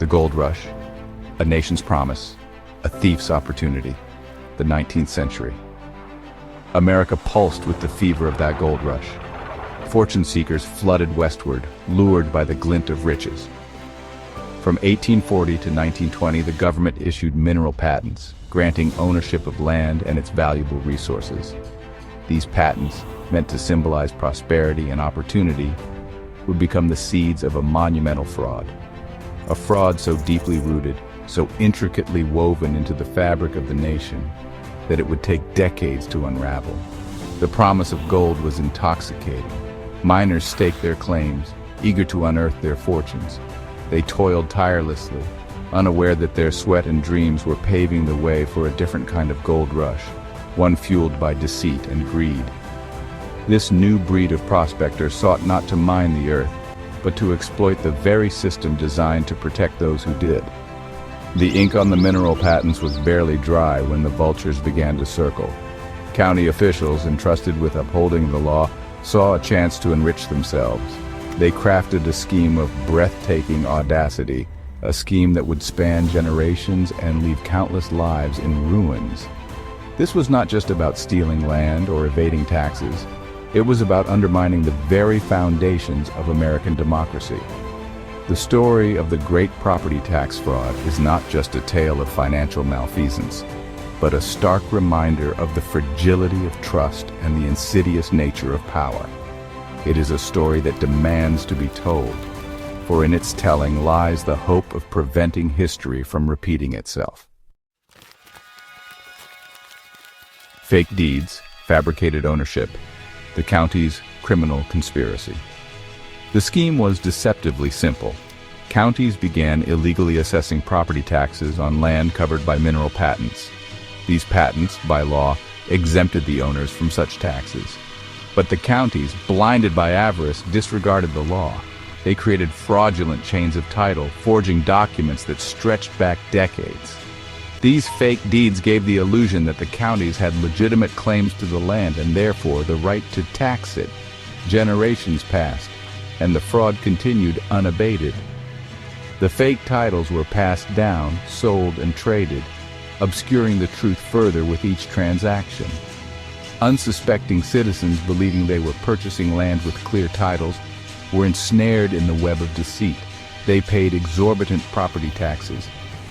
The gold rush, a nation's promise, a thief's opportunity. The 19th century. America pulsed with the fever of that gold rush. Fortune seekers flooded westward, lured by the glint of riches. From 1840 to 1920, the government issued mineral patents, granting ownership of land and its valuable resources. These patents, meant to symbolize prosperity and opportunity, would become the seeds of a monumental fraud. A fraud so deeply rooted, so intricately woven into the fabric of the nation, that it would take decades to unravel. The promise of gold was intoxicating. Miners staked their claims, eager to unearth their fortunes. They toiled tirelessly, unaware that their sweat and dreams were paving the way for a different kind of gold rush, one fueled by deceit and greed. This new breed of prospector sought not to mine the earth, but to exploit the very system designed to protect those who did. The ink on the mineral patents was barely dry when the vultures began to circle. County officials entrusted with upholding the law saw a chance to enrich themselves. They crafted a scheme of breathtaking audacity, a scheme that would span generations and leave countless lives in ruins. This was not just about stealing land or evading taxes. It was about undermining the very foundations of American democracy. The story of the great property tax fraud is not just a tale of financial malfeasance, but a stark reminder of the fragility of trust and the insidious nature of power. It is a story that demands to be told, for in its telling lies the hope of preventing history from repeating itself. Fake deeds, fabricated ownership, the county's criminal conspiracy. The scheme was deceptively simple. Counties began illegally assessing property taxes on land covered by mineral patents. These patents, by law, exempted the owners from such taxes. But the counties, blinded by avarice, disregarded the law. They created fraudulent chains of title, forging documents that stretched back decades. These fake deeds gave the illusion that the counties had legitimate claims to the land and therefore the right to tax it. Generations passed, and the fraud continued unabated. The fake titles were passed down, sold, and traded, obscuring the truth further with each transaction. Unsuspecting citizens, believing they were purchasing land with clear titles, were ensnared in the web of deceit. They paid exorbitant property taxes,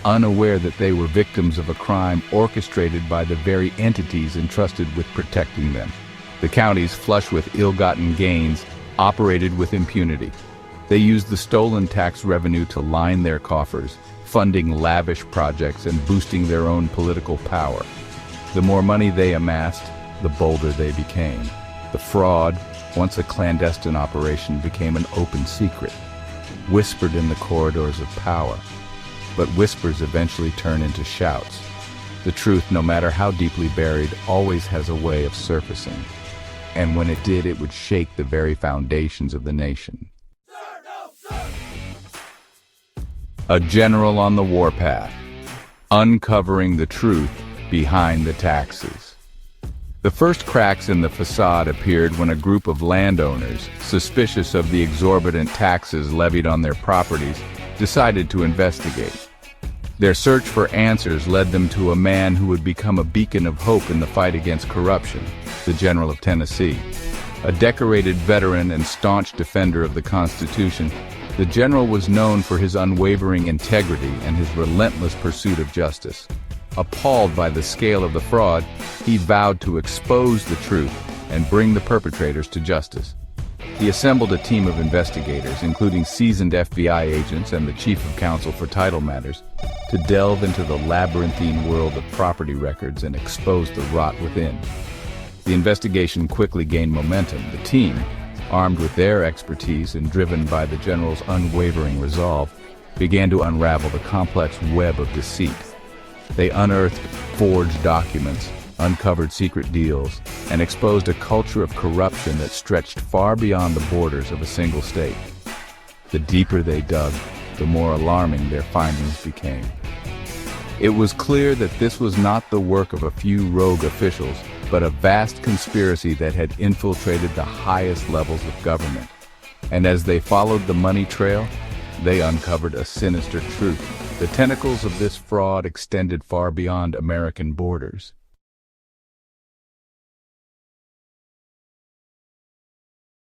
unaware that they were victims of a crime orchestrated by the very entities entrusted with protecting them. The counties, flush with ill-gotten gains, operated with impunity. They used the stolen tax revenue to line their coffers, funding lavish projects and boosting their own political power. The more money they amassed, the bolder they became. The fraud, once a clandestine operation, became an open secret, whispered in the corridors of power. But whispers eventually turn into shouts. The truth, no matter how deeply buried, always has a way of surfacing. And when it did, it would shake the very foundations of the nation. A general on the warpath, uncovering the truth behind the taxes. The first cracks in the facade appeared when a group of landowners, suspicious of the exorbitant taxes levied on their properties, decided to investigate. Their search for answers led them to a man who would become a beacon of hope in the fight against corruption, the General of Tennessee. A decorated veteran and staunch defender of the Constitution, the general was known for his unwavering integrity and his relentless pursuit of justice. Appalled by the scale of the fraud, he vowed to expose the truth and bring the perpetrators to justice. He assembled a team of investigators, including seasoned FBI agents and the Chief of Counsel for Title Matters, to delve into the labyrinthine world of property records and expose the rot within. The investigation quickly gained momentum. The team, armed with their expertise and driven by the general's unwavering resolve, began to unravel the complex web of deceit. They unearthed forged documents, uncovered secret deals, and exposed a culture of corruption that stretched far beyond the borders of a single state. The deeper they dug, the more alarming their findings became. It was clear that this was not the work of a few rogue officials, but a vast conspiracy that had infiltrated the highest levels of government. And as they followed the money trail, they uncovered a sinister truth. The tentacles of this fraud extended far beyond American borders.